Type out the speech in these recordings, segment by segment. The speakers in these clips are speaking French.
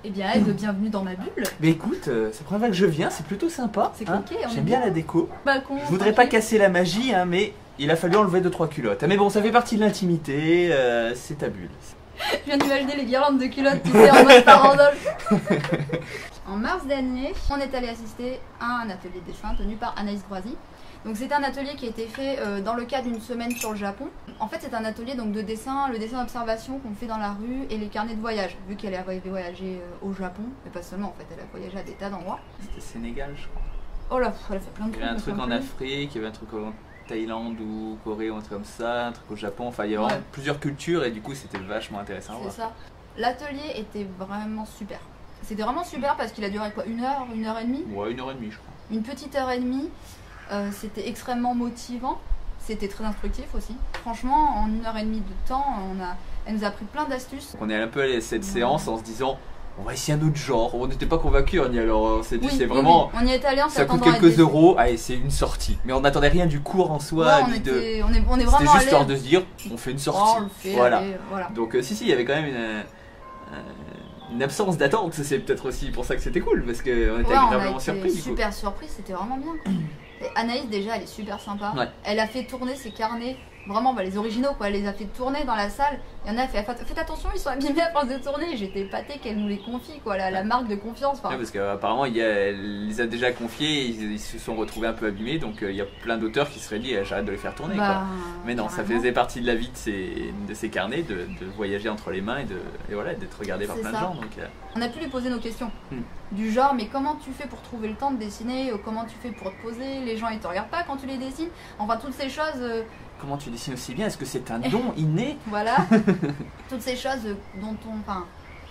Eh bien, Ed, bienvenue dans ma bulle. Mais écoute, c'est la première fois que je viens, c'est plutôt sympa. C'est hein. coquet, J'aime bien la déco. Balcon, Je voudrais pas casser la magie, hein, mais il a fallu enlever 2-3 culottes. Mais bon, ça fait partie de l'intimité, c'est ta bulle. Je viens d'imaginer les guirlandes de culottes, tu sais, en mode farandole. En mars dernier, on est allé assister à un atelier de dessin tenu par Anaïs Groisy. Donc c'était un atelier qui a été fait dans le cadre d'une semaine sur le Japon. En fait c'est un atelier donc, de dessin, le dessin d'observation qu'on fait dans la rue et les carnets de voyage. Vu qu'elle avait voyagé au Japon, mais pas seulement en fait, elle a voyagé à des tas d'endroits. C'était Sénégal je crois. Oh là, elle a fait plein de Il trucs. y avait un truc en Afrique, il y avait un truc en Thaïlande ou Corée ou un truc comme ça, un truc au Japon. Enfin il y a vraiment plusieurs cultures et du coup c'était vachement intéressant. C'est ça. L'atelier était vraiment super. C'était vraiment super parce qu'il a duré quoi, une heure et demie? Ouais, 1 heure et demie je crois. Une petite heure et demie. C'était extrêmement motivant, c'était très instructif aussi. Franchement, en 1 heure et demie de temps, elle nous a appris plein d'astuces. On est un peu allé à cette séance en se disant on va essayer un autre genre. On n'était pas convaincus, on y alors on s'est dit c'est vraiment. Oui. On y est allé en ça coûte s'attendant quelques euros, allez c'est une sortie. Mais on n'attendait rien du cours en soi. Ouais, C'était vraiment juste histoire de se dire on fait une sortie. on le fait, voilà. Allez, voilà. Donc si il y avait quand même une absence d'attente, c'est peut-être aussi pour ça que c'était cool parce qu'on était agréablement surpris. Super surpris, c'était vraiment bien. Quoi. Et Anaïs déjà elle est super sympa. Ouais. Elle a fait tourner ses carnets, vraiment les originaux quoi. Elle les a fait tourner dans la salle. Il y en a fait faites attention, ils sont abîmés à force de tourner. J'étais épatée qu'elle nous les confie quoi, la marque de confiance. Ouais, parce qu'apparemment elle les a déjà confiés, ils se sont retrouvés un peu abîmés, donc il y a plein d'auteurs qui se seraient dit j'arrête de les faire tourner quoi. Mais non, ça faisait partie de la vie de ces carnets, de voyager entre les mains et voilà, d'être regardé par plein de gens. Donc, on a pu lui poser nos questions du genre mais comment tu fais pour trouver le temps de dessiner, comment tu fais pour te poser, les gens ils te regardent pas quand tu les dessines, enfin toutes ces choses. Comment tu dessines aussi bien? Est-ce que c'est un don inné? Voilà, toutes ces choses dont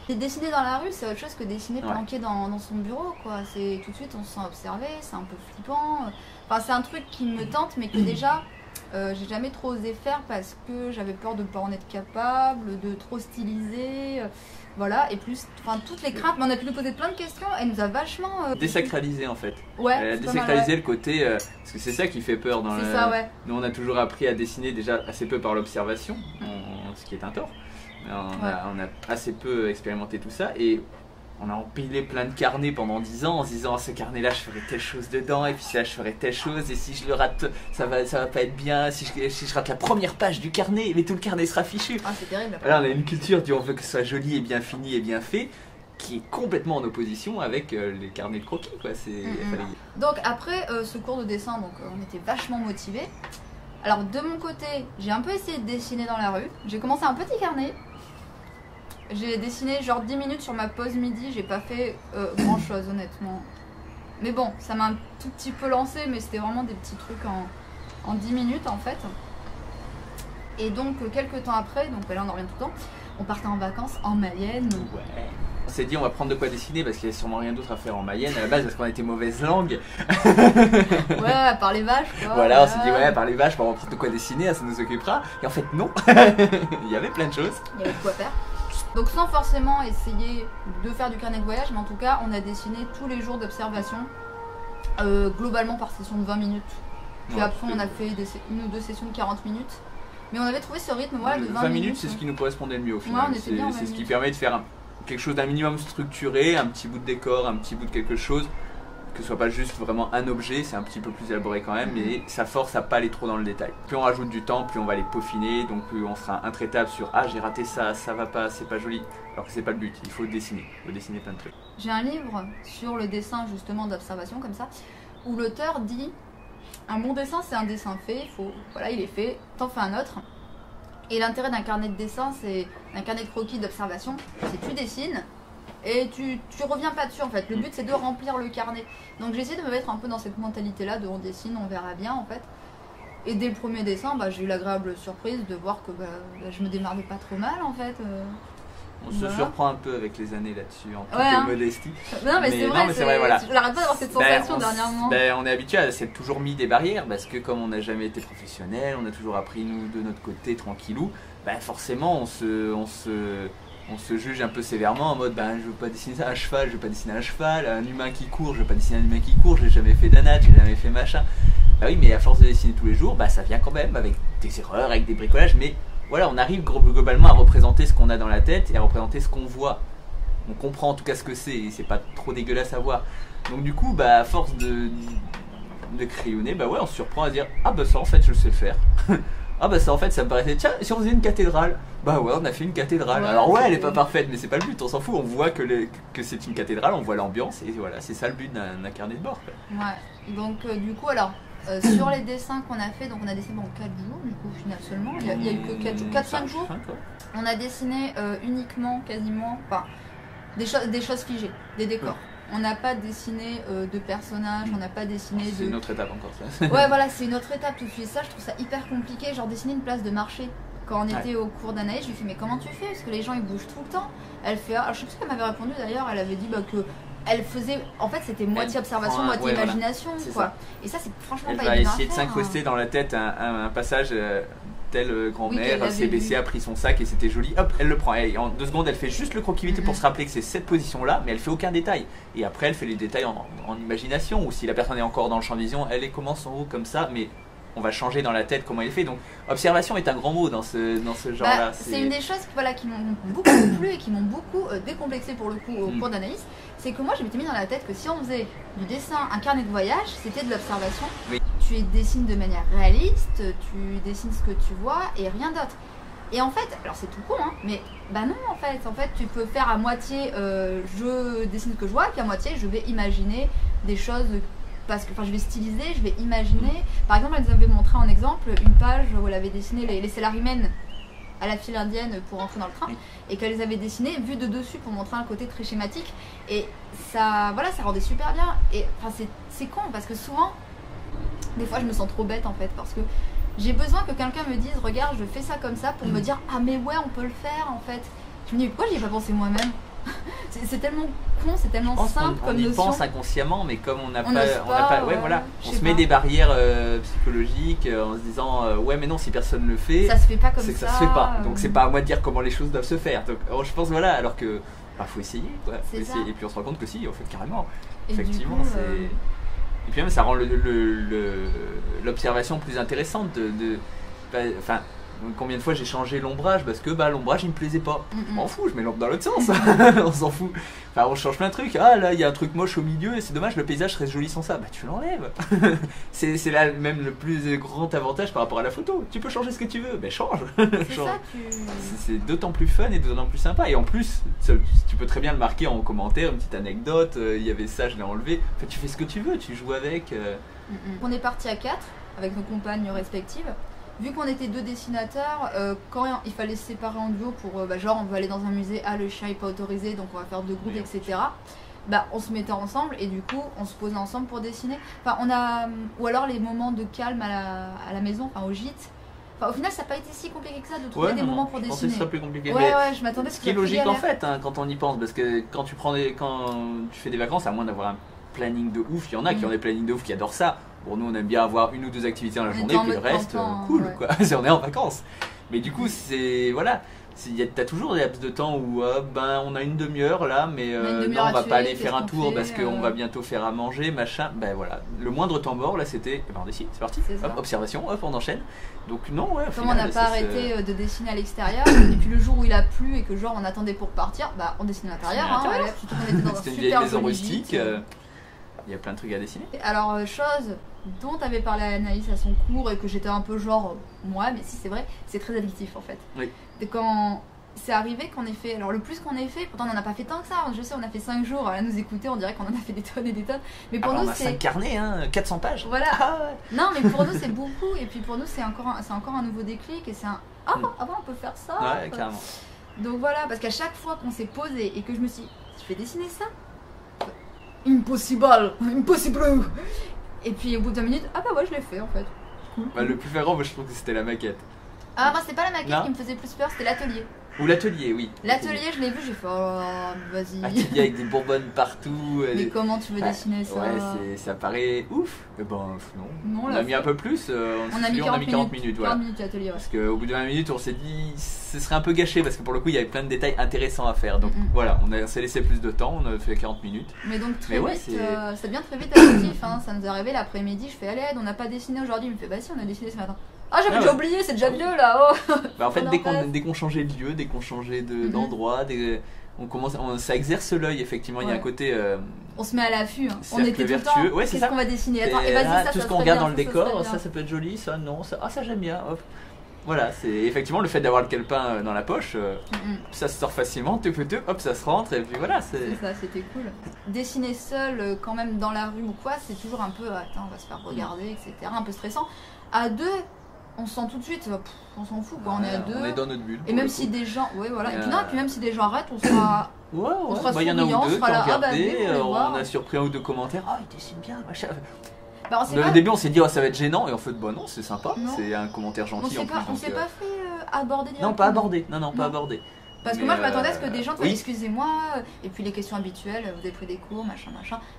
dessiner dans la rue, c'est autre chose que dessiner planqué dans son bureau, quoi. C'est tout de suite on se sent observé, c'est un peu flippant. Enfin, c'est un truc qui me tente, mais que déjà, j'ai jamais trop osé faire parce que j'avais peur de ne pas en être capable, de trop styliser. Voilà, et plus, toutes les craintes, mais on a pu nous poser plein de questions, elle nous a vachement... désacralisé en fait. Ouais, elle a désacralisé le côté, parce que c'est ça qui fait peur dans ça, ouais. Nous on a toujours appris à dessiner déjà assez peu par l'observation, ce qui est un tort. On a assez peu expérimenté tout ça et on a empilé plein de carnets pendant 10 ans en se disant ce carnet là je ferai telle chose dedans et puis là je ferai telle chose et si je le rate ça va pas être bien, si je rate la première page du carnet mais tout le carnet sera fichu. Ah c'est terrible. Là on a une culture du on veut que ce soit joli et bien fini et bien fait qui est complètement en opposition avec les carnets de croquis quoi. Donc après ce cours de dessin donc on était vachement motivés. Alors de mon côté j'ai un peu essayé de dessiner dans la rue, j'ai commencé un petit carnet. J'ai dessiné genre 10 minutes sur ma pause midi, j'ai pas fait grand chose honnêtement. Mais bon, ça m'a un tout petit peu lancé, mais c'était vraiment des petits trucs en 10 minutes en fait. Et donc quelques temps après, donc là on en revient tout le temps, on partait en vacances en Mayenne. Ouais. On s'est dit on va prendre de quoi dessiner parce qu'il y a sûrement rien d'autre à faire en Mayenne à la base parce qu'on était mauvaise langue. Ouais, à part les vaches quoi. Voilà, on s'est dit ouais, à part les vaches, on va prendre de quoi dessiner, ça nous occupera. Et en fait non, il y avait plein de choses. Il y avait de quoi faire. Donc sans forcément essayer de faire du carnet de voyage, mais en tout cas on a dessiné tous les jours d'observation, globalement par session de 20 minutes. Puis après on a fait une ou deux sessions de 40 minutes. Mais on avait trouvé ce rythme voilà, de 20 minutes. C'est ce qui nous correspondait le mieux au final. Ouais, c'est ce qui permet de faire quelque chose d'un minimum structuré, un petit bout de décor, un petit bout de quelque chose. Que ce soit pas juste vraiment un objet, c'est un petit peu plus élaboré quand même, mais ça force à pas aller trop dans le détail. Plus on rajoute du temps, plus on va les peaufiner, donc plus on sera intraitable sur ah j'ai raté ça, ça va pas, c'est pas joli. Alors que c'est pas le but, il faut dessiner plein de trucs. J'ai un livre sur le dessin justement d'observation comme ça, où l'auteur dit un bon dessin c'est un dessin fait, voilà il est fait, t'en fais un autre. Et l'intérêt d'un carnet de dessin, c'est un carnet de croquis d'observation, c'est tu dessines. Et tu reviens pas dessus en fait, le but c'est de remplir le carnet. Donc j'ai essayé de me mettre un peu dans cette mentalité là de on dessine, on verra bien en fait. Et dès le premier dessin, j'ai eu l'agréable surprise de voir que je me démarrais pas trop mal en fait. On se surprend un peu avec les années là-dessus, en toute modestie. Non mais c'est vrai, voilà. Je n'arrête pas d'avoir cette sensation dernièrement. On est habitué à s'être toujours mis des barrières parce que comme on n'a jamais été professionnel, on a toujours appris nous de notre côté tranquillou, forcément on se juge un peu sévèrement en mode je veux pas dessiner ça, un cheval, je veux pas dessiner un cheval, un humain qui court, je veux pas dessiner un humain qui court, j'ai jamais fait d'anat, j'ai jamais fait machin. Bah oui mais à force de dessiner tous les jours, ça vient quand même avec des erreurs, avec des bricolages, mais voilà on arrive globalement à représenter ce qu'on a dans la tête et à représenter ce qu'on voit. on comprend en tout cas ce que c'est et c'est pas trop dégueulasse à voir. Donc du coup, bah, à force de crayonner, bah ouais, on se surprend à dire ah bah ça en fait je sais le faire. Ah bah ça en fait ça me paraissait, tiens, si on faisait une cathédrale, bah ouais, on a fait une cathédrale. Ouais, Alors ouais, elle est pas parfaite, mais c'est pas le but, on s'en fout, on voit que c'est une cathédrale, on voit l'ambiance et voilà, c'est ça le but d'un carnet de bord, quoi. Ouais, donc du coup, alors, sur les dessins qu'on a fait, donc on a dessiné en 4 jours, du coup, au final seulement, il y a eu que 4-5 jours. On a dessiné uniquement, quasiment, enfin, des choses figées, des décors. On n'a pas dessiné de personnages, on n'a pas dessiné C'est de... une autre étape encore ça. Ouais, voilà, c'est une autre étape tout de suite. Ça, je trouve ça hyper compliqué. Genre, dessiner une place de marché. Quand on était au cours d'Anaïs, je lui ai fait, mais comment tu fais? Parce que les gens ils bougent tout le temps. Elle fait, ah, je sais plus ce qu'elle m'avait répondu d'ailleurs. Elle avait dit bah, que elle faisait, en fait, c'était moitié observation, moitié imagination, quoi. Ça. Et ça, c'est franchement elle pas va évident. essayer de s'incruster dans la tête un passage. Telle grand-mère s'est baissée, a pris son sac et c'était joli, hop, elle le prend. Et en 2 secondes, elle fait juste le croquis-vite pour se rappeler que c'est cette position-là, mais elle fait aucun détail. Et après, elle fait les détails en imagination, ou si la personne est encore dans le champ de vision, elle commence en haut comme ça, mais on va changer dans la tête comment elle est fait. Donc, observation est un grand mot dans ce genre-là. C'est une des choses qui m'ont beaucoup plu et qui m'ont beaucoup décomplexé pour le coup au cours d'Anaïs. C'est que moi, je m'étais mis dans la tête que si on faisait du dessin, un carnet de voyage, c'était de l'observation. Oui. Tu dessines de manière réaliste, tu dessines ce que tu vois et rien d'autre. Et en fait, alors c'est tout con, hein, mais bah non, en fait, tu peux faire à moitié je dessine ce que je vois, puis à moitié je vais imaginer des choses. Parce que je vais styliser, je vais imaginer. Par exemple, elle nous avait montré en exemple une page où elle avait dessiné les salarymen à la file indienne pour entrer dans le train et qu'elle les avait dessinés vus de dessus pour montrer un côté très schématique. Et ça, voilà, ça rendait super bien. Et enfin, c'est con parce que souvent, des fois, je me sens trop bête en fait parce que j'ai besoin que quelqu'un me dise regarde, je fais ça comme ça pour me dire ah mais ouais, on peut le faire en fait. Je me dis pourquoi j'y ai pas pensé moi-même. C'est tellement con, c'est tellement simple comme notion. On y pense inconsciemment, mais comme on n'a pas, ouais, voilà, on se met des barrières psychologiques en se disant ouais mais non, si personne le fait, ça se fait pas comme ça. C'est que ça se fait pas. Donc c'est pas à moi de dire comment les choses doivent se faire. Donc je pense voilà, alors que faut essayer, quoi. Faut essayer. Et puis on se rend compte que si, en fait carrément. Et effectivement, coup, c'est. Et puis même ça rend l'observation plus intéressante enfin. Combien de fois j'ai changé l'ombrage parce que l'ombrage il me plaisait pas. Je m'en fous, je mets l'ombre dans l'autre sens. On s'en fout. Enfin, on change plein de trucs. Ah là, il y a un truc moche au milieu et c'est dommage, le paysage serait joli sans ça. Bah tu l'enlèves. c'est là même le plus grand avantage par rapport à la photo. Tu peux changer ce que tu veux, change. C'est d'autant plus fun et d'autant plus sympa. Et en plus, tu peux très bien le marquer en commentaire, une petite anecdote. Il y avait ça, je l'ai enlevé. Enfin, tu fais ce que tu veux, tu joues avec. On est parti à 4 avec nos compagnes respectives. Vu qu'on était 2 dessinateurs, quand il fallait se séparer en duo pour genre on veut aller dans un musée, le chien est pas autorisé donc on va faire 2 groupes, etc. On se mettait ensemble et du coup on se posait ensemble pour dessiner. Enfin ou alors les moments de calme à la maison, au gîte. Au final ça n'a pas été si compliqué que ça de trouver des moments pour dessiner. Je pensais que ce serait plus compliqué. Ouais, je m'attendais. Ce qui est logique en fait quand on y pense, parce que quand tu fais des vacances, à moins d'avoir un planning de ouf, il y en a qui ont des plannings de ouf qui adorent ça. Pour nous, on aime bien avoir 1 ou 2 activités dans la journée, puis le reste, cool, quoi. On est en vacances. Mais du coup, c'est. Voilà. T'as toujours des laps de temps où on a une demi-heure là, mais non, on va pas aller faire un tour parce qu'on va bientôt faire à manger, machin. Voilà. Le moindre temps mort là, c'était. On décide, c'est parti. Hop, observation, hop, on enchaîne. Donc, non, ouais. Comme on n'a pas arrêté de dessiner à l'extérieur, et puis le jour où il a plu et que genre on attendait pour partir, on dessine à l'intérieur. Surtout qu'on était dans un super une vieille maison rustique. Il y a plein de trucs à dessiner. Alors, chose dont avait parlé Anaïs à son cours et que j'étais un peu genre, moi, mais si c'est vrai, c'est très addictif en fait. Oui. Et quand c'est arrivé qu'on ait fait, alors le plus qu'on ait fait, pourtant on n'en a pas fait tant que ça, je sais, on a fait 5 jours à nous écouter, on dirait qu'on en a fait des tonnes et des tonnes. Mais pour nous, on a 5 carnets, 400 pages. Voilà. Non, mais pour nous, c'est beaucoup, et puis pour nous, c'est encore un nouveau déclic, et c'est un on peut faire ça. Ouais, carrément. Donc voilà, parce qu'à chaque fois qu'on s'est posé et que je me suis dit, je vais dessiner ça. Impossible. Et puis au bout de 2 minutes, ouais, je l'ai fait en fait. Cool. Le plus flagrant, moi je trouve que c'était la maquette. Moi c'était pas la maquette qui me faisait plus peur, c'était l'atelier. Ou l'atelier, oui. L'atelier, je l'ai vu, j'ai fait vas-y. Atelier avec des bonbonnes partout. Mais comment tu veux dessiner ça? Ouais, ça paraît ouf. Mais non. On a mis un peu plus. On a mis 40 minutes. 40 minutes d'atelier, Parce qu'au bout de 20 minutes, on s'est dit ce serait un peu gâché parce que pour le coup, il y avait plein de détails intéressants à faire. Donc voilà, on s'est laissé plus de temps, on a fait 40 minutes. Mais donc très vite, ça devient très vite addictif. Ça nous est arrivé l'après-midi, je fais à l'aide, on n'a pas dessiné aujourd'hui. Il me fait bah si, on a dessiné ce matin. J'avais déjà oublié, c'est déjà vieux là. En fait, dès qu'on changeait de lieu, dès qu'on changeait d'endroit, ça exerce l'œil effectivement. Il y a un côté on se met à l'affût, hein. On cercle était tout le temps. vertueux. Ouais, c'est Qu'est-ce ça. qu'on va dessiner? Attends, Et et vas-y, là, ça tout ce serait qu'on regarde bien, dans le décor, serait ça bien. peut être joli, ça non, ça j'aime bien. Hop. Voilà, c'est effectivement le fait d'avoir le calepin dans la poche, ça se sort facilement, hop, ça se rentre et puis voilà. C'est ça, c'était cool. Dessiner seul, quand même dans la rue ou quoi, c'est toujours un peu, attends, on va se faire regarder, etc. Un peu stressant. À deux, on se sent tout de suite, on s'en fout, quoi. On est à deux. On est dans notre bulle. Et même si des gens, ouais, voilà. Et puis non, et puis même si des gens arrêtent, on sera. Ouais, on sera il y en a souriant, ou deux on qui sera ont là, regardé, on on a surpris un ou deux commentaires. Ah, il dessine bien, machin. Bah, Au début, on s'est dit, oh, ça va être gênant, et en fait, bah non, c'est sympa, Non. c'est un commentaire gentil en plus. On s'est pas fait aborder directement. Non, pas aborder, non, pas aborder. Parce que moi je m'attendais à ce que des gens oui. excusez-moi, et puis les questions habituelles, vous avez pris des cours, machin,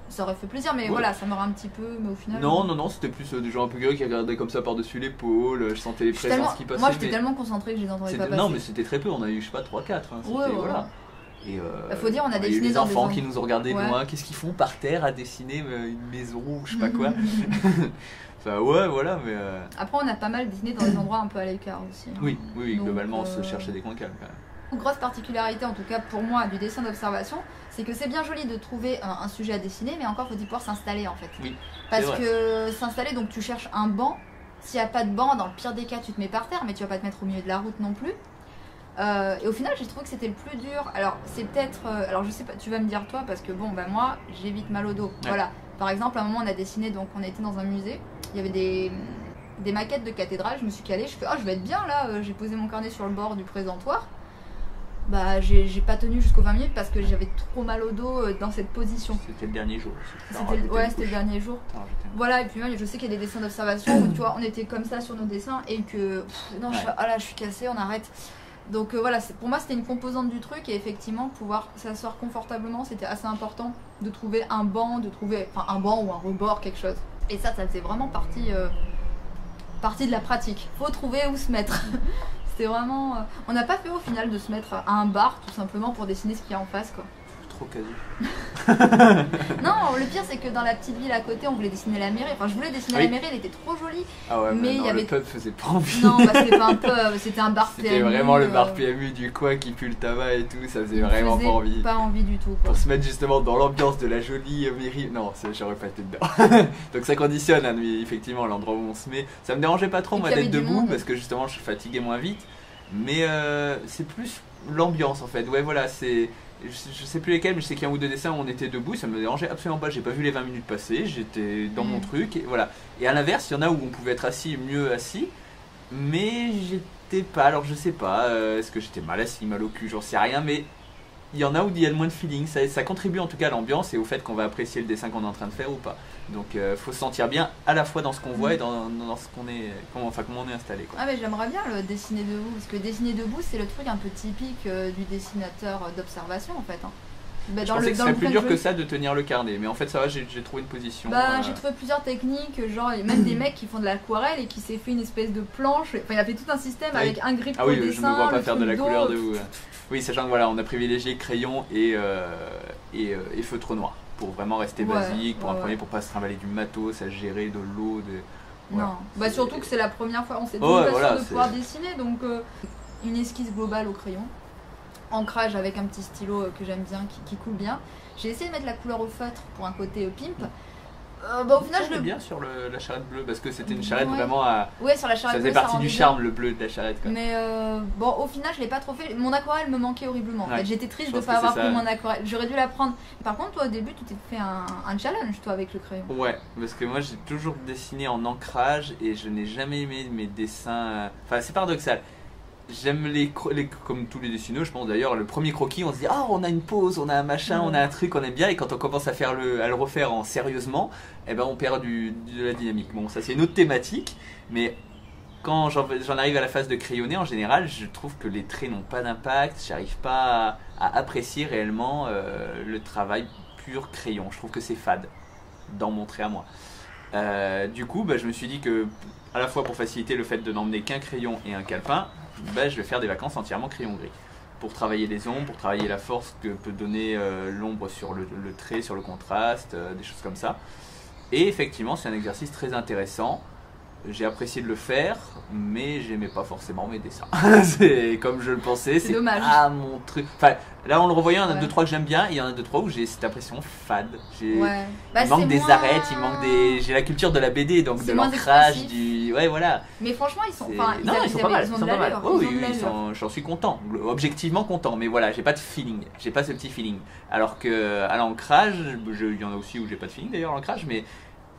ça aurait fait plaisir, mais voilà, ça m'aurait un petit peu, mais au final. Non, c'était plus des gens un peu curieux qui regardaient comme ça par-dessus l'épaule, je sentais les présences qui passaient. Moi j'étais tellement concentrée que je les entendais pas passer. Non, mais c'était très peu, on a eu, je sais pas, 3-4. Voilà. Et faut dire, on a il y a eu dessiné les enfants qui nous ont regardé de loin, qu'est-ce qu'ils font par terre à dessiner une maison ou je sais pas quoi. Enfin, ouais, voilà, mais. Après, on a pas mal dessiné dans des endroits un peu à l'écart aussi. Hein. Oui, donc, globalement, on se cherchait cherchait des coins calmes quand même. Une grosse particularité, en tout cas pour moi, du dessin d'observation, c'est que c'est bien joli de trouver un sujet à dessiner, mais encore faut-il pouvoir s'installer en fait. Oui. Parce que s'installer, donc tu cherches un banc. S'il n'y a pas de banc, dans le pire des cas, tu te mets par terre, mais tu vas pas te mettre au milieu de la route non plus. Et au final, j'ai trouvé que c'était le plus dur. Alors, c'est peut-être. Alors, je sais pas, tu vas me dire toi, parce que bon, bah moi, j'ai vite mal au dos. Ouais. Voilà. Par exemple, à un moment, on a dessiné, donc on était dans un musée, il y avait des maquettes de cathédrales, je me suis calée, je fais, je vais être bien là, j'ai posé mon carnet sur le bord du présentoir. Bah, j'ai pas tenu jusqu'aux 20 minutes parce que j'avais trop mal au dos dans cette position. C'était le dernier jour. C'était le dernier jour. Voilà, et puis moi, je sais qu'il y a des dessins d'observation où tu vois, on était comme ça sur nos dessins et que non, là, je suis cassée, on arrête. Donc voilà, pour moi, c'était une composante du truc et effectivement, pouvoir s'asseoir confortablement, c'était assez important de trouver un banc, un banc ou un rebord, quelque chose. Et ça faisait vraiment partie de la pratique. Faut trouver où se mettre. C'était vraiment. On n'a pas fait au final de se mettre à un bar tout simplement pour dessiner ce qu'il y a en face, quoi. Trop casu. Non, le pire c'est que dans la petite ville à côté, on voulait dessiner la mairie. Enfin, je voulais dessiner la mairie, elle était trop jolie. Ah ouais, mais il y avait... le pub faisait pas envie. Non, bah, c'était pas un pub, c'était un bar PMU. C'était vraiment le bar PMU du coin qui pue le tabac et tout, ça faisait vraiment pas envie. Pas envie du tout, quoi. Pour se mettre justement dans l'ambiance de la jolie mairie, non, j'aurais pas été dedans. Donc ça conditionne, hein, effectivement, l'endroit où on se met. Ça me dérangeait pas trop, moi, d'être debout, parce que justement, je fatiguais moins vite. Mais c'est plus l'ambiance en fait. Ouais, voilà, c'est. Je sais plus lesquels, mais je sais qu'il y a un ou deux dessins où on était debout, ça me dérangeait absolument pas. J'ai pas vu les 20 minutes passer, j'étais dans mon truc, et voilà. Et à l'inverse, il y en a où on pouvait être assis, mieux assis, mais j'étais pas. Alors je sais pas, est-ce que j'étais mal assis, mal au cul, j'en sais rien, mais il y en a où il y a le moins de feeling. Ça contribue en tout cas à l'ambiance et au fait qu'on va apprécier le dessin qu'on est en train de faire ou pas. Donc faut se sentir bien à la fois dans ce qu'on voit et dans ce qu'on est, comment on est installé, quoi. Ah mais j'aimerais bien le dessiner debout, parce que dessiner debout c'est le truc un peu typique du dessinateur d'observation en fait. Hein. Bah, je pensais que ce serait plus dur que ça de tenir le carnet, mais en fait ça va, j'ai trouvé une position. Bah j'ai trouvé plusieurs techniques, genre même des mecs qui font de l'aquarelle et qui s'est fait une espèce de planche, enfin il a fait tout un système avec un grip pour le dessin. Ah oui, je me vois pas faire de la couleur de vous. Oui, sachant que voilà, on a privilégié crayon et feutre noir pour vraiment rester basique, pour un premier, pour pas se trimballer du matos, à gérer de l'eau, voilà. Non, bah surtout que c'est la première fois, on s'est dit de pouvoir dessiner, donc une esquisse globale au crayon, ancrage avec un petit stylo que j'aime bien, qui coule bien. J'ai essayé de mettre la couleur au feutre pour un côté pimp. Au final, je le bien sur la charrette bleue parce que c'était une charrette vraiment à. Ouais, sur la charrette bleue. Ça faisait partie du charme, le bleu de la charrette, quoi. Mais au final, je l'ai pas trop fait. Mon aquarelle me manquait horriblement. En fait, j'étais triste de ne pas avoir pris mon aquarelle. J'aurais dû la prendre. Par contre, toi, au début, tu t'es fait un challenge, toi, avec le crayon. Ouais, parce que moi, j'ai toujours dessiné en ancrage et je n'ai jamais aimé mes dessins. Enfin, c'est paradoxal. J'aime comme tous les dessineux, je pense d'ailleurs, le premier croquis, on se dit on a une pause, on a un machin, on a un truc, on aime bien, et quand on commence à le refaire sérieusement, on perd de la dynamique. Bon, ça c'est une autre thématique, mais quand j'en arrive à la phase de crayonner, en général, je trouve que les traits n'ont pas d'impact, j'arrive pas à apprécier réellement le travail pur crayon. Je trouve que c'est fade dans mon trait à moi. Du coup, je me suis dit que, à la fois pour faciliter le fait de n'emmener qu'un crayon et un calepin, je vais faire des vacances entièrement crayon gris pour travailler les ombres, pour travailler la force que peut donner l'ombre sur le trait, sur le contraste, des choses comme ça. Et effectivement, c'est un exercice très intéressant. j'ai apprécié de le faire, mais j'aimais pas forcément mes dessins. C'est comme je le pensais, c'est dommage. pas mon truc. Enfin, là en le revoyant, il y en a Ouais. 2-3 que j'aime bien, et il y en a 2-3 où j'ai cette impression fade. Ouais. Bah, Il manque c'est des moins- arêtes, il manque des. J'ai la culture de la BD, donc C'est de moins l'ancrage, expressif. Ouais, voilà. Mais franchement, ils sont. C'est- Enfin, non, ils sont pas mal. ils Ils ont sont de pas mal. l'allure. Oh, Ils oui, ont de oui, l'allure. j'en suis content. Objectivement content, mais voilà, j'ai pas de feeling. J'ai pas ce petit feeling. Alors que à l'ancrage, il y en a aussi où j'ai pas de feeling d'ailleurs à l'ancrage, mais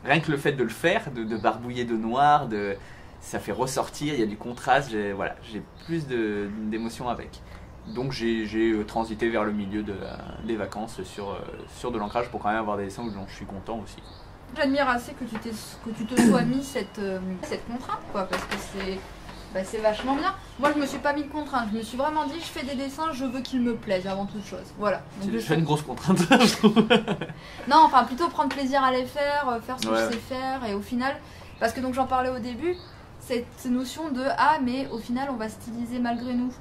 rien que le fait de le faire, de barbouiller de noir, ça fait ressortir, il y a du contraste, voilà, j'ai plus d'émotions avec. Donc j'ai transité vers le milieu des vacances sur de l'ancrage pour quand même avoir des dessins dont je suis content aussi. J'admire assez que tu te sois mis cette contrainte, quoi, parce que c'est vachement bien. Moi, je me suis pas mis de contrainte. Je me suis vraiment dit, je fais des dessins, je veux qu'ils me plaisent avant toute chose. Voilà. Donc, C'est une grosse contrainte, je trouve. Non, enfin, plutôt prendre plaisir à les faire, faire ce que Ouais. je sais faire, et au final, parce que donc j'en parlais au début, cette notion de mais au final, on va styliser malgré nous.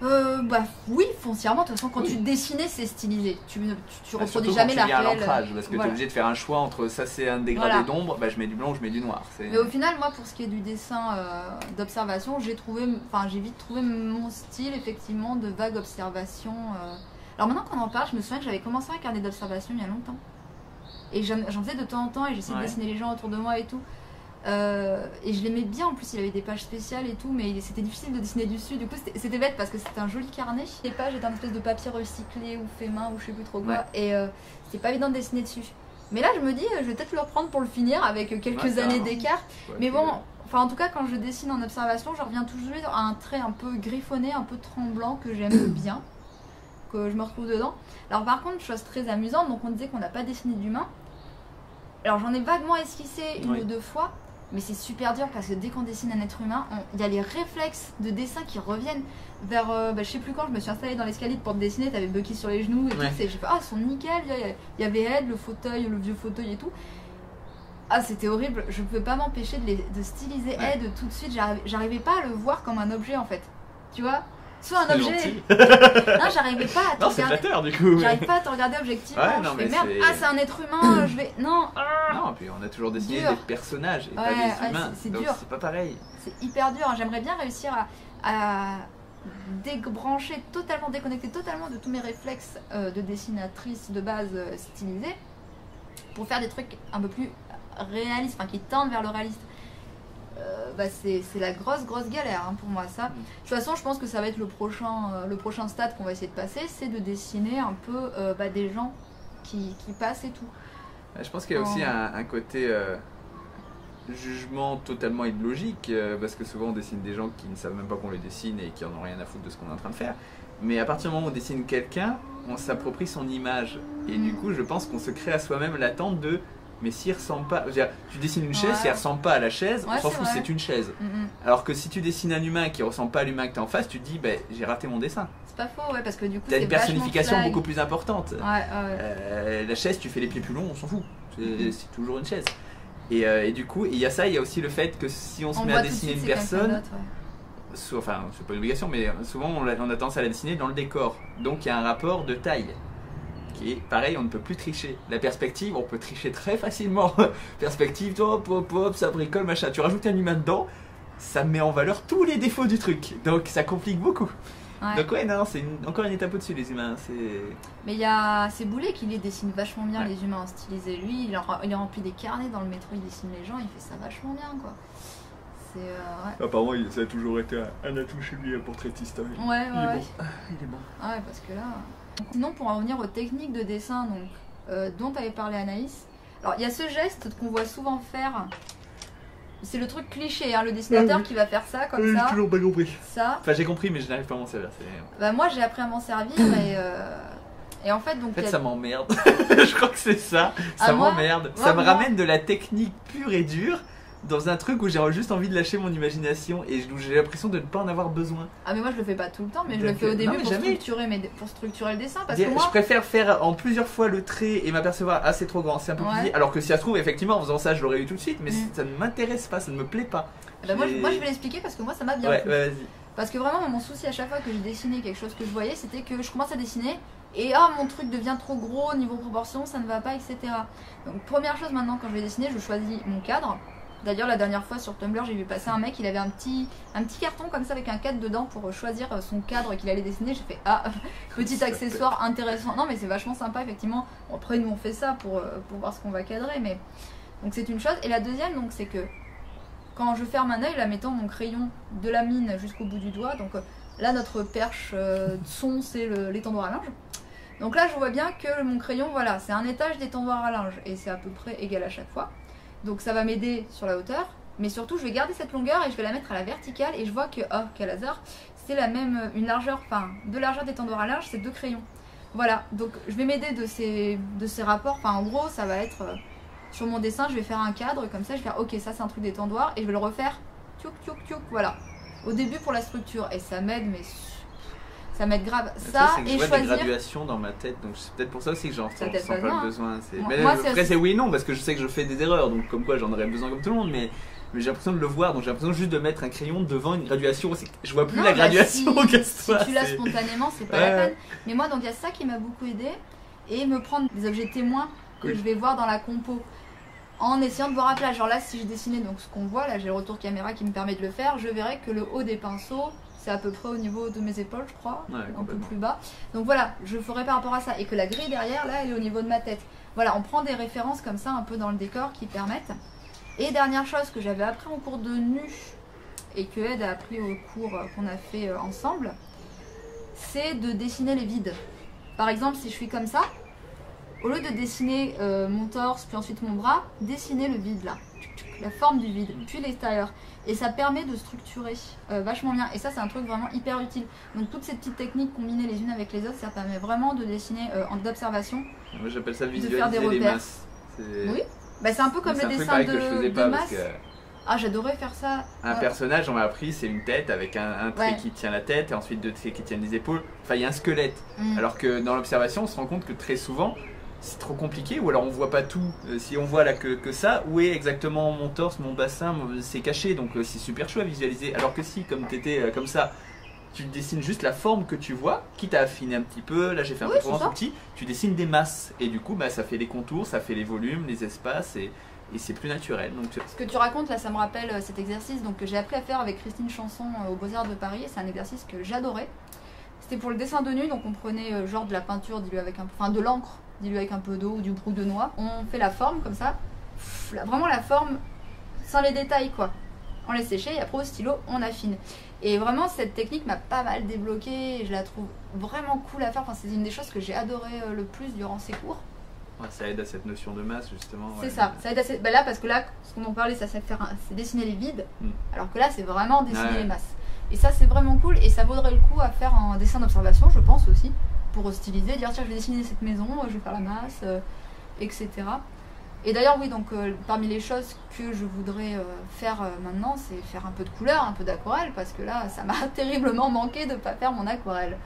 Bah oui, foncièrement, de toute façon, quand tu dessinais, c'est stylisé. Tu reproduis jamais la réelle. L'ancrage, parce que tu es Voilà. obligé de faire un choix entre ça c'est un dégradé Voilà. d'ombre, bah, je mets du blanc, je mets du noir. Mais au final, moi, pour ce qui est du dessin d'observation, j'ai vite trouvé mon style, effectivement, de vague observation. Alors maintenant qu'on en parle, je me souviens que j'avais commencé un carnet d'observation il y a longtemps. Et j'en faisais de temps en temps, et j'essayais de dessiner les gens autour de moi et tout. Et je l'aimais bien, en plus il avait des pages spéciales et tout, mais c'était difficile de dessiner dessus. Du coup, c'était bête parce que c'était un joli carnet. Les pages étaient un espèce de papier recyclé ou fait main ou je sais plus trop quoi. Ouais. Et c'était pas évident de dessiner dessus. Mais là, je me dis, je vais peut-être le reprendre pour le finir avec quelques années d'écart. Mais bon, enfin en tout cas, quand je dessine en observation, je reviens toujours à un trait un peu griffonné, un peu tremblant que j'aime bien, que je me retrouve dedans. Alors par contre, chose très amusante, donc on disait qu'on n'a pas dessiné d'humain. Alors j'en ai vaguement esquissé une ou deux fois, mais c'est super dur parce que dès qu'on dessine un être humain, il y a les réflexes de dessin qui reviennent vers, je sais plus quand, je me suis installée dans l'escalier pour te dessiner, t'avais Bucky sur les genoux et tout, j'ai fait, ils sont nickel, il y avait Ed, le fauteuil, le vieux fauteuil et tout. Ah, c'était horrible, je pouvais pas m'empêcher de styliser Ed tout de suite, j'arrivais pas à le voir comme un objet en fait, tu vois. Soit un objet. Non, j'arrivais pas à te non, c'est regarder. flatteur du coup. J'arrive pas à te regarder objectivement. Ouais, non, je fais mais merde. C'est un être humain. Je vais. Non. Non, puis on a toujours dessiné Dur. des personnages et pas des humains. C'est donc dur. c'est pas pareil. C'est hyper dur. J'aimerais bien réussir à débrancher totalement, déconnecter totalement de tous mes réflexes de dessinatrice de base stylisée pour faire des trucs un peu plus réalistes, enfin qui tendent vers le réaliste. C'est la grosse galère pour moi ça. De toute façon, je pense que ça va être le prochain stade qu'on va essayer de passer, c'est de dessiner un peu des gens qui passent et tout. Je pense qu'il y a aussi un côté jugement totalement illogique, parce que souvent on dessine des gens qui ne savent même pas qu'on les dessine et qui en ont rien à foutre de ce qu'on est en train de faire. Mais à partir du moment où on dessine quelqu'un, on s'approprie son image. Et du coup, je pense qu'on se crée à soi-même l'attente de mais s'il ressemble pas, je veux dire, tu dessines une chaise, si elle ressemble pas à la chaise, on s'en fout, c'est une chaise. Alors que si tu dessines un humain qui ressemble pas à l'humain que tu as en face, tu te dis j'ai raté mon dessin. C'est pas faux, parce que du coup t'as une personnification flag. beaucoup plus importante. Ouais. La chaise, tu fais les pieds plus longs, on s'en fout. C'est toujours une chaise. Et du coup, il y a ça, il y a aussi le fait que si on se met à dessiner une personne, enfin c'est pas une obligation, mais souvent on a tendance à la dessiner dans le décor. Donc il y a un rapport de taille. Et pareil, on ne peut plus tricher. La perspective, on peut tricher très facilement. Perspective, hop, ça bricole, machin. Tu rajoutes un humain dedans, ça met en valeur tous les défauts du truc. Donc ça complique beaucoup. Donc non, c'est encore une étape au-dessus, les humains. Mais il y a ces boulets qui les dessinent vachement bien, les humains stylisés. Lui, il remplit des carnets dans le métro, il dessine les gens, il fait ça vachement bien, quoi. Apparemment, ça a toujours été un atout chez lui, un portraitiste. Il est bon. Il est bon. Ouais, parce que là... Sinon, pour en revenir aux techniques de dessin dont avait parlé Anaïs, alors il y a ce geste qu'on voit souvent faire. C'est le truc cliché, le dessinateur qui va faire ça, comme ça. J'ai toujours pas compris. Ça. Enfin, j'ai compris, mais je n'arrive pas à m'en servir. Moi, j'ai appris à m'en servir et en fait, donc. En fait, ça m'emmerde. Je crois que c'est ça. Ça m'emmerde. Ça me ramène de la technique pure et dure dans un truc où j'ai juste envie de lâcher mon imagination et j'ai l'impression de ne pas en avoir besoin. Ah mais moi je le fais pas tout le temps, mais je le fais au début pour structurer le dessin parce que moi... Je préfère faire en plusieurs fois le trait et m'apercevoir c'est trop grand, c'est un peu petit, alors que si ça se trouve effectivement en faisant ça je l'aurais eu tout de suite, mais ça ne m'intéresse pas, ça ne me plaît pas. Moi je vais l'expliquer parce que moi ça m'a bien plu. Vas-y. Parce que vraiment mon souci à chaque fois que je dessinais quelque chose que je voyais, c'était que je commence à dessiner et mon truc devient trop gros niveau proportion, ça ne va pas, etc. Donc première chose maintenant quand je vais dessiner, je choisis mon cadre. D'ailleurs, la dernière fois sur Tumblr, j'ai vu passer un mec, il avait un petit carton comme ça avec un cadre dedans pour choisir son cadre qu'il allait dessiner. J'ai fait ah, petit accessoire intéressant. Non, mais c'est vachement sympa, effectivement. Bon, après, nous on fait ça pour voir ce qu'on va cadrer, mais donc c'est une chose. Et la deuxième, donc, c'est que quand je ferme un œil, là, mettant mon crayon de la mine jusqu'au bout du doigt, donc là, notre perche son, c'est l'étendoir à linge. Donc là, je vois bien que mon crayon, voilà, c'est un étage d'étendoir à linge et c'est à peu près égal à chaque fois. Donc ça va m'aider sur la hauteur, mais surtout je vais garder cette longueur et je vais la mettre à la verticale et je vois que, oh quel hasard, c'est la même, une largeur, enfin de largeur d'étendoir à linge, c'est 2 crayons. Voilà, donc je vais m'aider de ces rapports, enfin en gros ça va être, sur mon dessin je vais faire un cadre comme ça, je vais faire ok ça c'est un truc d'étendoir et je vais le refaire, tchouk tchouk tchouk, voilà. Au début pour la structure et ça m'aide, mais ça m'aide grave. Ça et choisir. Je vois des graduations dans ma tête, donc c'est peut-être pour ça aussi que j'en ressens pas le besoin. Mais après c'est oui et non, parce que je sais que je fais des erreurs, donc comme quoi j'en aurais besoin comme tout le monde, mais j'ai l'impression de le voir, donc j'ai l'impression juste de mettre un crayon devant une graduation. Je vois plus la graduation. Si tu l'as spontanément, c'est pas la peine. Mais moi, donc il y a ça qui m'a beaucoup aidé, et me prendre des objets témoins que je vais voir dans la compo. En essayant de voir à plat. Genre là, si je dessinais donc ce qu'on voit, là j'ai le retour caméra qui me permet de le faire, je verrai que le haut des pinceaux, c'est à peu près au niveau de mes épaules, je crois, un peu plus bas. Donc voilà, je ferai par rapport à ça. Et que la grille derrière, là, elle est au niveau de ma tête. Voilà, on prend des références comme ça, un peu dans le décor, qui permettent. Et dernière chose que j'avais appris en cours de nu, et que Ed a appris au cours qu'on a fait ensemble, c'est de dessiner les vides. Par exemple, si je suis comme ça, au lieu de dessiner mon torse, puis ensuite mon bras, dessiner le vide là, la forme du vide, puis l'extérieur. Et ça permet de structurer vachement bien. Et ça, c'est un truc vraiment hyper utile. Donc toutes ces petites techniques combinées les unes avec les autres, ça permet vraiment de dessiner d'observation. Moi j'appelle ça visualiser les masses. Oui, bah, c'est un peu comme le dessin de masse. Ah, j'adorais faire ça. Un personnage, on m'a appris, c'est une tête avec un trait qui tient la tête et ensuite 2 traits qui tiennent les épaules. Enfin, il y a un squelette. Alors que dans l'observation, on se rend compte que très souvent, c'est trop compliqué, ou alors on voit pas tout. Si on voit là que ça, où est exactement mon torse, mon bassin, c'est caché, donc c'est super chaud à visualiser. Alors que si, comme tu étais comme ça, tu dessines juste la forme que tu vois, quitte à affiner un petit peu, là j'ai fait un peu trop petit, tu dessines des masses, et du coup bah, ça fait les contours, ça fait les volumes, les espaces, et c'est plus naturel. Donc, ce que tu racontes là, ça me rappelle cet exercice que j'ai appris à faire avec Christine Chanson aux Beaux-Arts de Paris, c'est un exercice que j'adorais. C'était pour le dessin de nu, donc on prenait genre de la peinture, dis-lui avec de l'encre, dis-lui avec un peu d'eau ou du brou de noix. On fait la forme comme ça, vraiment la forme sans les détails quoi. On laisse sécher et après au stylo on affine. Et vraiment cette technique m'a pas mal débloqué et je la trouve vraiment cool à faire. Enfin, c'est une des choses que j'ai adoré le plus durant ces cours. Ouais, ça aide à cette notion de masse justement. C'est ça aide à cette... là parce que là ce qu'on en parlait ça c'est dessiner les vides, alors que là c'est vraiment dessiner les masses. Et ça c'est vraiment cool et ça vaudrait le coup à faire en dessin d'observation je pense aussi, pour styliser, dire tiens je vais dessiner cette maison, je vais faire la masse, etc. Et d'ailleurs oui donc parmi les choses que je voudrais faire maintenant c'est faire un peu de couleur, un peu d'aquarelle parce que là ça m'a terriblement manqué de ne pas faire mon aquarelle.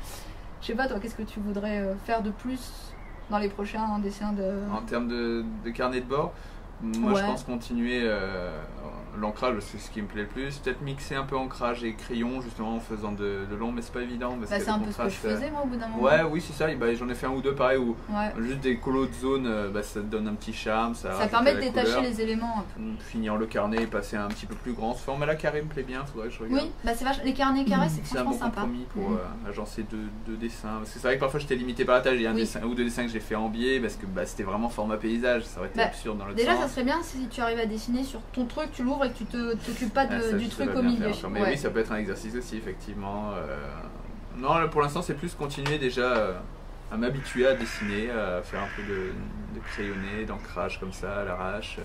Je sais pas toi qu'est-ce que tu voudrais faire de plus dans les prochains dessins de... En termes de carnet de bord, moi je pense continuer l'ancrage, c'est ce qui me plaît le plus. Peut-être mixer un peu ancrage et crayon justement en faisant de long, mais c'est pas évident. Parce c'est un peu ce que je faisais moi au bout d'un moment. Oui c'est ça, j'en ai fait un ou deux pareil où juste des colos de zone, ça te donne un petit charme. Ça permet de détacher les éléments un peu. Finir le carnet et passer un petit peu plus grand. Ce format-là carré me plaît bien, faudrait que je regarde. Oui, les carnets carrés c'est franchement sympa. C'est un bon compromis pour agencer deux dessins. Parce que c'est vrai que parfois j'étais limité par la tâche. Il y a un ou deux dessins que j'ai fait en biais parce que c'était vraiment format paysage, ça aurait été absurde dans l'autre sens. Déjà ça serait bien si tu arrives à dessiner sur ton truc, tu l'ouvres et que tu t'occupes pas du truc au milieu. Mais oui, ça peut être un exercice aussi, effectivement. Non, là, pour l'instant, c'est plus continuer déjà à m'habituer à dessiner, à faire un peu de crayonné, d'ancrage comme ça, à l'arrache.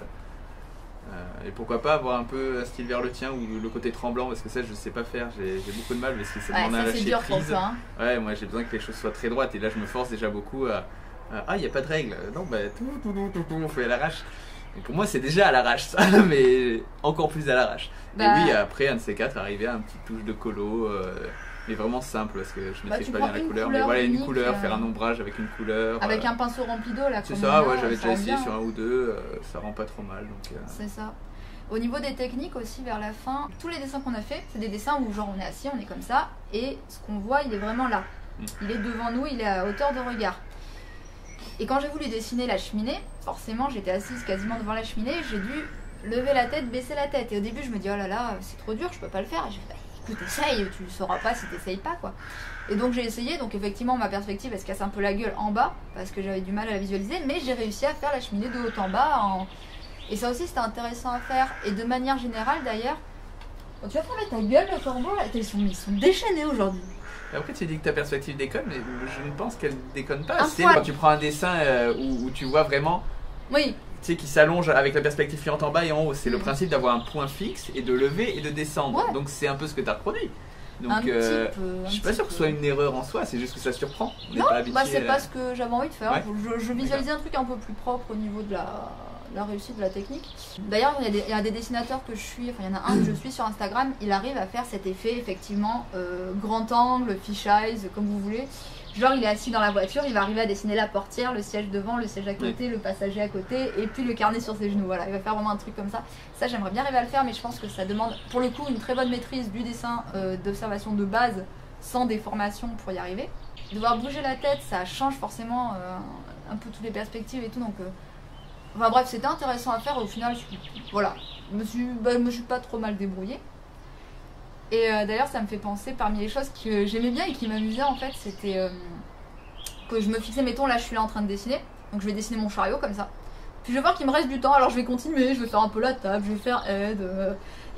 Et pourquoi pas avoir un peu un style vers le tien ou le côté tremblant, parce que ça, je sais pas faire, j'ai beaucoup de mal, parce que ça demande à lâcher prise. Ouais, moi, j'ai besoin que les choses soient très droites, et là, je me force déjà beaucoup à il n'y a pas de règle. Non, on fait à l'arrache. Et pour moi, c'est déjà à l'arrache, ça, mais encore plus à l'arrache. Et oui, après, un de ces quatre, arriver à une petite touche de colo, mais vraiment simple, parce que je ne maîtrise pas bien la couleur. Mais voilà, une couleur, faire un ombrage avec une couleur. Avec un pinceau rempli d'eau, là. C'est ça, j'avais déjà essayé sur un ou deux, ça rend pas trop mal. C'est ça. Au niveau des techniques aussi, vers la fin, tous les dessins qu'on a fait, c'est des dessins où genre on est assis, on est comme ça, et ce qu'on voit, il est vraiment là. Il est devant nous, il est à hauteur de regard. Et quand j'ai voulu dessiner la cheminée, forcément j'étais assise quasiment devant la cheminée, j'ai dû lever la tête, baisser la tête. Et au début, je me dis, oh là là, c'est trop dur, je peux pas le faire. Et je fais, bah, écoute, essaye, tu le sauras pas si t'essayes pas, quoi. Et donc j'ai essayé, donc effectivement ma perspective elle se casse un peu la gueule en bas parce que j'avais du mal à la visualiser, mais j'ai réussi à faire la cheminée de haut en bas et ça aussi c'était intéressant à faire. Et de manière générale d'ailleurs, bon, tu vas fermer ta gueule le corbeau là, ils sont déchaînés aujourd'hui. Après tu dis que ta perspective déconne, mais je ne pense qu'elle déconne pas. Un C'est poil. quand tu prends un dessin où tu vois vraiment, Oui, tu sais, qui s'allonge avec la perspective pliante en bas et en haut. C'est le Mm. principe d'avoir un point fixe et de lever et de descendre. Ouais. Donc c'est un peu ce que tu as reproduit. Donc un petit peu. je suis pas sûr que ce soit une erreur en soi, c'est juste que ça surprend. On n'est Non, pas habitué bah c'est à- pas ce que j'avais envie de faire. Ouais. Je visualisais un truc un peu plus propre au niveau de la réussite de la technique. D'ailleurs, il y a des dessinateurs que je suis, enfin il y en a un que je suis sur Instagram, il arrive à faire cet effet effectivement grand angle, fish eyes, comme vous voulez. Genre il est assis dans la voiture, il va arriver à dessiner la portière, le siège devant, le siège à côté, le passager à côté et puis le carnet sur ses genoux. Voilà, il va faire vraiment un truc comme ça. Ça j'aimerais bien arriver à le faire, mais je pense que ça demande pour le coup une très bonne maîtrise du dessin d'observation de base sans déformation pour y arriver. Devoir bouger la tête, ça change forcément un peu toutes les perspectives et tout, donc enfin bref, c'était intéressant à faire et au final, voilà, je me suis pas trop mal débrouillée. Et d'ailleurs, ça me fait penser, parmi les choses que j'aimais bien et qui m'amusaient en fait, c'était que je me fixais, mettons là je suis là en train de dessiner, donc je vais dessiner mon chariot comme ça. Puis je vais voir qu'il me reste du temps, alors je vais continuer, je vais faire un peu la table, je vais faire aide.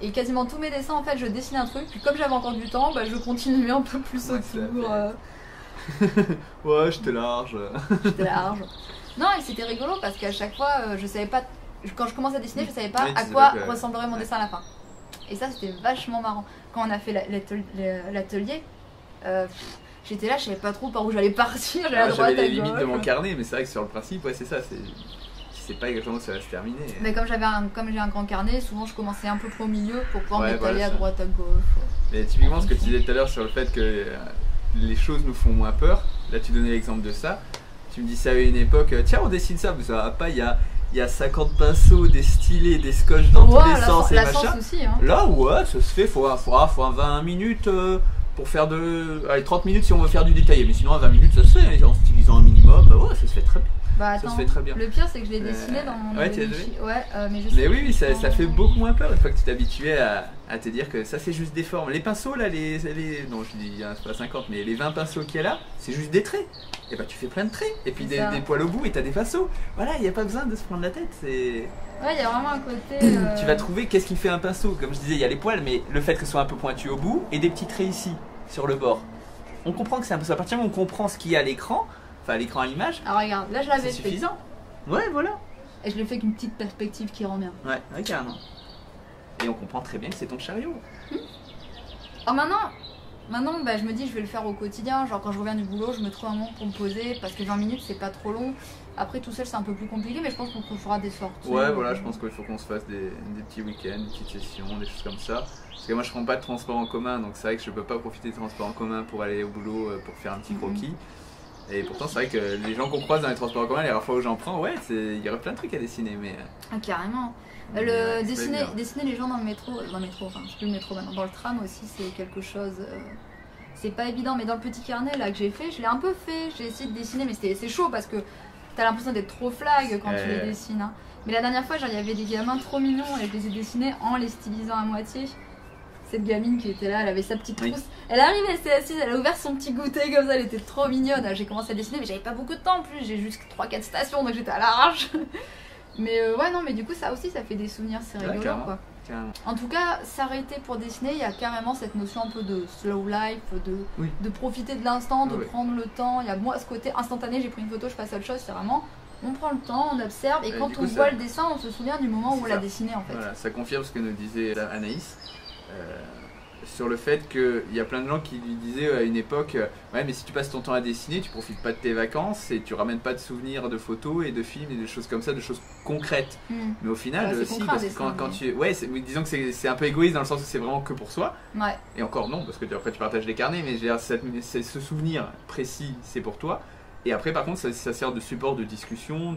Et quasiment tous mes dessins en fait, je dessine un truc, puis comme j'avais encore du temps, bah, je continuais un peu plus Ouais, autour. Ouais, j'étais large. J'étais large. Non, et c'était rigolo parce qu'à chaque fois, je savais pas. Quand je commençais à dessiner, je savais pas Oui, à c'est quoi vrai que- ressemblerait mon ouais. dessin à la fin. Et ça, c'était vachement marrant. Quand on a fait l'atelier, j'étais là, je savais pas trop par où j'allais partir, j'allais à droite, J'avais à les limites de mon gauche. carnet, mais c'est vrai que sur le principe, ouais, c'est ça. Tu sais pas exactement où ça va se terminer. Mais comme j'ai un grand carnet, souvent je commençais un peu trop au milieu pour pouvoir Ouais, m'étaler voilà, à ça. droite, à gauche. Mais typiquement, ce que tu disais tout à l'heure sur le fait que les choses nous font moins peur, là tu donnais l'exemple de ça. Tu me dis ça à une époque, tiens, on dessine ça, mais ça va pas, il y a 50 pinceaux, des stylés, des scotch dans tous les sens et la machin. sens aussi, hein. Là, ouais, ça se fait, faut un 20 minutes pour faire allez, 30 minutes si on veut faire du détaillé, mais sinon à 20 minutes ça se fait, en stylisant un minimum, bah ouais, ça se fait très bien. Bah Ça attends, se fait très bien. le pire c'est que je l'ai dessiné dans mon ouais, tu l'as Notion. Ouais, mais je Mais sais oui, plus ça quand- fait beaucoup moins peur une fois que tu t'es habitué à te dire que ça c'est juste des formes. Les pinceaux là, non je dis c'est pas 50, mais les 20 pinceaux qu'il y a là, c'est juste des traits. Et bah tu fais plein de traits, et puis C'est ça. des poils au bout et t'as des pinceaux. Voilà, il n'y a pas besoin de se prendre la tête. Ouais, il y a vraiment un côté. Tu vas trouver qu'est-ce qui fait un pinceau. Comme je disais, il y a les poils, mais le fait que ce soit un peu pointu au bout et des petits traits ici, sur le bord. On comprend que c'est un pinceau. À partir du moment où on comprend ce qu'il y a à l'écran, enfin à l'écran à l'image, Alors regarde, là je l'avais c'est fait. suffisant. Ouais, voilà. Et je l'ai fait avec une petite perspective qui rend bien. Ouais, carrément. Et on comprend très bien que c'est ton chariot. Alors maintenant bah, je me dis je vais le faire au quotidien. Genre quand je reviens du boulot, je me trouve un moment pour me poser parce que 20 minutes c'est pas trop long. Après tout seul c'est un peu plus compliqué, mais je pense qu'on fera des sorties. Ouais, voilà, je pense qu'il faut qu'on se fasse des petits week-ends, des petites sessions, des choses comme ça. Parce que moi, je prends pas de transport en commun, donc c'est vrai que je peux pas profiter des transports en commun pour aller au boulot, pour faire un petit croquis. Et pourtant, c'est vrai que les gens qu'on croise dans les transports en commun, les rares fois où j'en prends, ouais, il y aurait plein de trucs à dessiner, mais. Ah, carrément. Ouais, c'est Dessiner bien. les gens dans le métro, enfin c'est plus le métro maintenant, dans le tram aussi c'est quelque chose. C'est pas évident, mais dans le petit carnet là que j'ai fait, je l'ai un peu fait. J'ai essayé de dessiner, mais c'est chaud parce que t'as l'impression d'être trop flag quand tu les dessines. Hein. Mais la dernière fois, genre il y avait des gamins trop mignons et je les ai dessinés en les stylisant à moitié. Cette gamine qui était là, elle avait sa petite trousse. Oui. Elle arrive, elle s'est assise, elle a ouvert son petit goûter comme ça, elle était trop mignonne. J'ai commencé à dessiner, mais j'avais pas beaucoup de temps en plus, j'ai juste 3-4 stations donc j'étais à l'arrache. Mais ouais, non, mais du coup, ça aussi, ça fait des souvenirs, c'est Ouais, rigolo carrément. quoi. Carrément. En tout cas, s'arrêter pour dessiner, il y a carrément cette notion un peu de slow life, Oui. de profiter de l'instant, de Ouais. prendre le temps. Il y a moi ce côté instantané, j'ai pris une photo, je passe à autre chose, c'est vraiment on prend le temps, on observe et Et quand du on coup, voit ça- le dessin, on se souvient du moment où on C'est l'a ça. dessiné en fait. Voilà, ça confirme ce que nous disait Anaïs. Sur le fait qu'il y a plein de gens qui lui disaient à une époque ouais, mais si tu passes ton temps à dessiner, tu profites pas de tes vacances et tu ramènes pas de souvenirs de photos et de films et de choses comme ça, de choses concrètes. Hmm. Mais au final, Ouais, c'est si, concret, parce un que quand dessin, tu. Ouais, oui, disons que c'est un peu égoïste dans le sens où c'est vraiment que pour soi. Ouais. Et encore non, parce que après tu partages les carnets, mais je veux dire, ce souvenir précis, c'est pour toi. Et après, par contre, ça sert de support de discussion,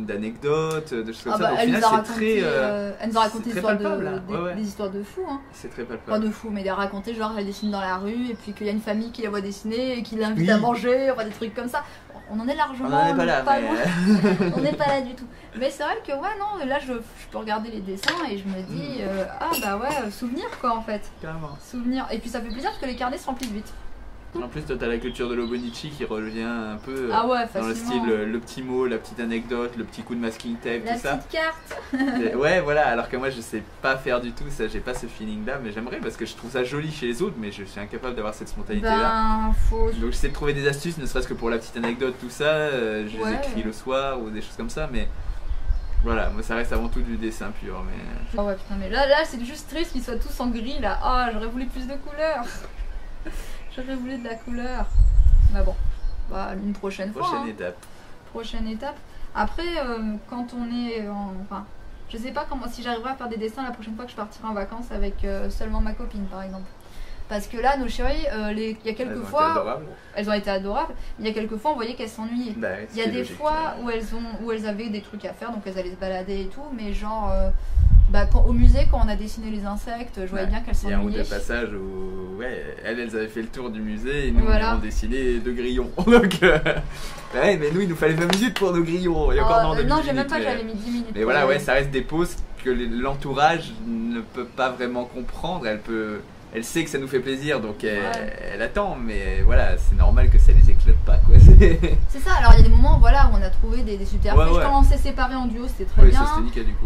d'anecdotes, de choses comme Ah ça. bah, Donc, au elle final, nous a c'est raconté, très. elle nous a raconté c'est des très histoires, palpable, là. Ouais, ouais. des histoires de fous. Hein. C'est très Pas palpable. de fous, mais elle a raconté genre elle dessine dans la rue et puis qu'il y a une famille qui la voit dessiner et qui l'invite Oui. à manger, enfin des trucs comme ça. Bon, on en est largement. On n'en est pas là, pas mais... loin. On n'est pas là du tout. Mais c'est vrai que ouais, non, là je peux regarder les dessins et je me dis, ah bah ouais, souvenir quoi en fait. Carrément. Souvenir. Et puis ça fait plaisir parce que les carnets se remplissent vite. En plus, toi, t'as la culture de l'Obonichi qui revient un peu Ah ouais, dans le facilement. style le petit mot, la petite anecdote, le petit coup de masking tape, La tout ça. petite carte. Et ouais, voilà, alors que moi je sais pas faire du tout ça, j'ai pas ce feeling là, mais j'aimerais parce que je trouve ça joli chez les autres, mais je suis incapable d'avoir cette spontanéité là. Ben, faut. Donc j'essaie de trouver des astuces, ne serait-ce que pour la petite anecdote, tout ça, je les écris le soir ou des choses comme ça, mais voilà, moi ça reste avant tout du dessin pur. Mais... Ah ouais, putain, mais là c'est juste triste qu'ils soient tous en gris là. Ah, j'aurais voulu plus de couleurs. J'aurais voulu de la couleur. Mais bon, bah, une prochaine fois. Prochaine Hein. étape. Prochaine étape. Après, quand on est en. Enfin, je sais pas comment, si j'arriverai à faire des dessins la prochaine fois que je partirai en vacances avec seulement ma copine par exemple. Parce que là, nos chéries, il y a quelques fois, elles ont été adorables. Il y a quelques fois, on voyait qu'elles s'ennuyaient. Bah, il y a des fois où elles avaient des trucs à faire, donc elles allaient se balader et tout, mais genre, au musée, quand on a dessiné les insectes, je voyais bien qu'elles s'ennuyaient. Il y a un ou deux passages où elles avaient fait le tour du musée et nous voilà. on avons dessiné 2 grillons. Donc, ouais, mais nous il nous fallait 20 minutes pour nos grillons. Il y a encore non, j'ai même pas, j'avais mis 10 minutes. Mais voilà, ouais, ça reste des pauses que l'entourage ne peut pas vraiment comprendre. Elle sait que ça nous fait plaisir, donc elle attend, mais voilà, c'est normal que ça les éclate pas, quoi. C'est ça, alors il y a des moments voilà, où on a trouvé des super fiches. Quand on s'est séparés en duo, c'était très bien. Oui, ça c'était nickel du coup.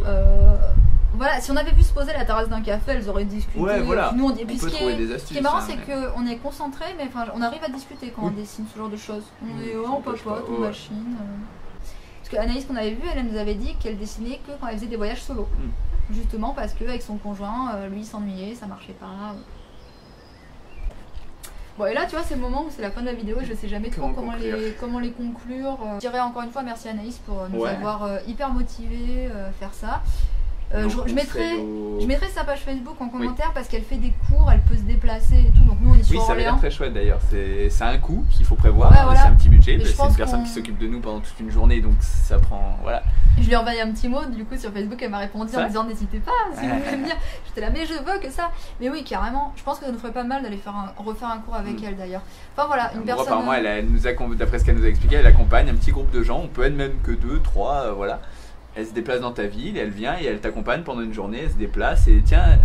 Voilà, si on avait pu se poser à la terrasse d'un café, elles auraient discuté. Ouais, voilà. Nous, on peut trouver des astuces. Ce qui est marrant, c'est qu'on est concentré, mais on arrive à discuter quand on dessine ce genre de choses. On est en papote, en machine. Parce qu'Anaïs, qu'on avait vu, elle nous avait dit qu'elle dessinait que quand elle faisait des voyages solo. Justement parce qu'avec son conjoint, lui il s'ennuyait, ça marchait pas. Bon, et là, tu vois, c'est le moment où c'est la fin de la vidéo et je sais jamais trop comment les conclure. Je dirais encore une fois merci Anaïs pour nous avoir hyper motivés faire ça. Je mettrai sa page Facebook en commentaire parce qu'elle fait des cours, elle peut se déplacer et tout. Donc nous on est sur Orléans. Oui, ça a l'air très chouette d'ailleurs. C'est un coût qu'il faut prévoir. Voilà. C'est un petit budget. C'est une personne qui s'occupe de nous pendant toute une journée, donc ça prend. Voilà. Je lui ai envoyé un petit mot du coup sur Facebook, elle m'a répondu en disant n'hésitez pas si vous voulez venir. J'étais là mais je veux que ça. Mais oui, carrément. Je pense que ça nous ferait pas mal d'aller refaire un cours avec elle d'ailleurs. Enfin voilà, une personne. Apparemment, elle nous a, d'après ce qu'elle nous a expliqué, elle accompagne un petit groupe de gens. On peut être même que 2, 3, voilà. Elle se déplace dans ta ville, elle vient et elle t'accompagne pendant une journée, elle se déplace et tiens,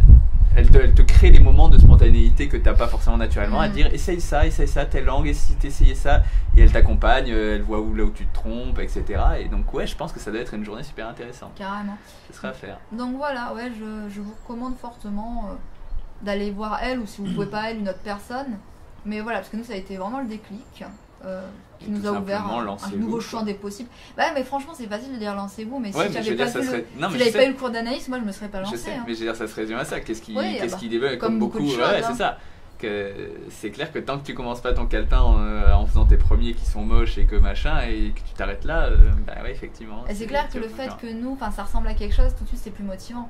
elle te crée des moments de spontanéité que tu n'as pas forcément naturellement à dire essaye ça, telle langue, et si tu essayais ça, et elle t'accompagne, elle voit là où tu te trompes, etc. Et donc ouais, je pense que ça doit être une journée super intéressante. Carrément. Ce sera à faire. Donc voilà, ouais, je vous recommande fortement d'aller voir elle ou si vous ne pouvez pas elle, une autre personne. Mais voilà, parce que nous ça a été vraiment le déclic. Qui nous a ouvert un nouveau champ des possibles. Ouais, mais franchement, c'est facile de dire lancez-vous, mais si j'avais pas eu le cours d'Anaïs, moi je me serais pas lancée. Je sais, hein. mais je veux dire, ça se résume à ça. Qu'est-ce qui débute comme beaucoup de choses, c'est ça. C'est clair que tant que tu commences pas ton calepin en faisant tes premiers qui sont moches et que machin, et que tu t'arrêtes là, bah ouais, effectivement. Et c'est clair que le fait que nous, ça ressemble à quelque chose, tout de suite c'est plus motivant.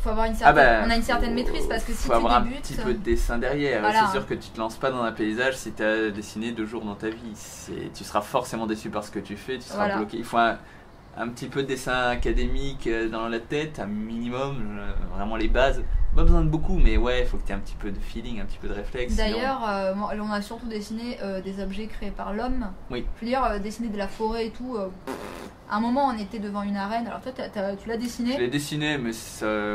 Faut avoir une certaine, on a une certaine maîtrise parce que si tu débutes, avoir un petit peu de dessin derrière. Voilà. C'est sûr que tu te lances pas dans un paysage si tu as dessiné 2 jours dans ta vie. Tu seras forcément déçu par ce que tu fais, tu seras bloqué. Il faut un petit peu de dessin académique dans la tête, un minimum, vraiment les bases. Pas besoin de beaucoup, mais ouais, il faut que tu aies un petit peu de feeling, un petit peu de réflexe. D'ailleurs, on a surtout dessiné des objets créés par l'homme. Oui. Je veux dire, dessiner de la forêt et tout. À un moment, on était devant une arène. Alors toi, tu l'as dessiné? Je l'ai dessiné, mais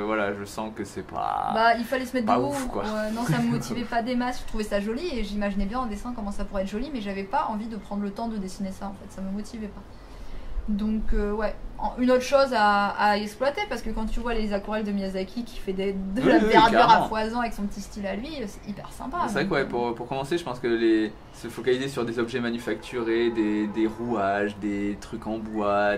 voilà, je sens que c'est pas. Bah, il fallait se mettre debout. Ouf, quoi. Non, ça me motivait pas des masses. Je trouvais ça joli et j'imaginais bien en dessin comment ça pourrait être joli, mais j'avais pas envie de prendre le temps de dessiner ça. En fait, ça me motivait pas. Donc ouais, une autre chose à exploiter, parce que quand tu vois les aquarelles de Miyazaki qui fait de la verdure à foison avec son petit style à lui, c'est hyper sympa. C'est vrai que ouais, pour commencer, je pense que se focaliser sur des objets manufacturés, des rouages, des trucs en bois,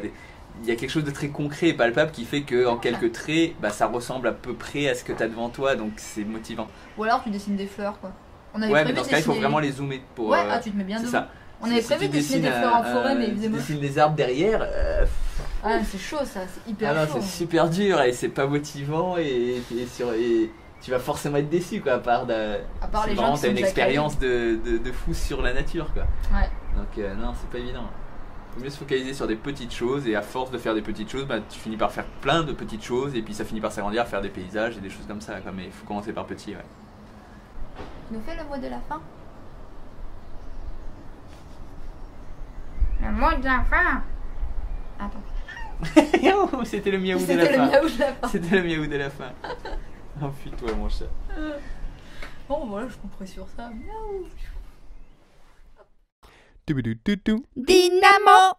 il y a quelque chose de très concret et palpable qui fait qu'en quelques traits, bah, ça ressemble à peu près à ce que tu as devant toi, donc c'est motivant. Ou alors tu dessines des fleurs, quoi. On avait ouais, mais dans ce cas, il faut vraiment les zoomer pour. Ouais, tu te mets bien c'est debout. ça. On avait prévu de dessiner des fleurs en forêt, mais il faisait moche. Tu dessines des arbres derrière. Ah, c'est chaud ça, c'est hyper chaud. C'est super dur et c'est pas motivant et tu vas forcément être déçu, quoi, à part les gens qui t'as une expérience de fou sur la nature, quoi. Ouais. Donc non, c'est pas évident. Il faut mieux se focaliser sur des petites choses et à force de faire des petites choses, bah, tu finis par faire plein de petites choses et puis ça finit par s'agrandir, faire des paysages et des choses comme ça, quoi. Mais il faut commencer par petit, ouais. Tu nous fais le mot de la fin? Le mot de la fin. Attends. Oh, c'était le miaou de la C'était le fin. miaou de la fin. C'était le miaou de la fin. Enfuis-toi, mon chat. Bon, voilà, je comprends sur ça. Miaou. Dynamo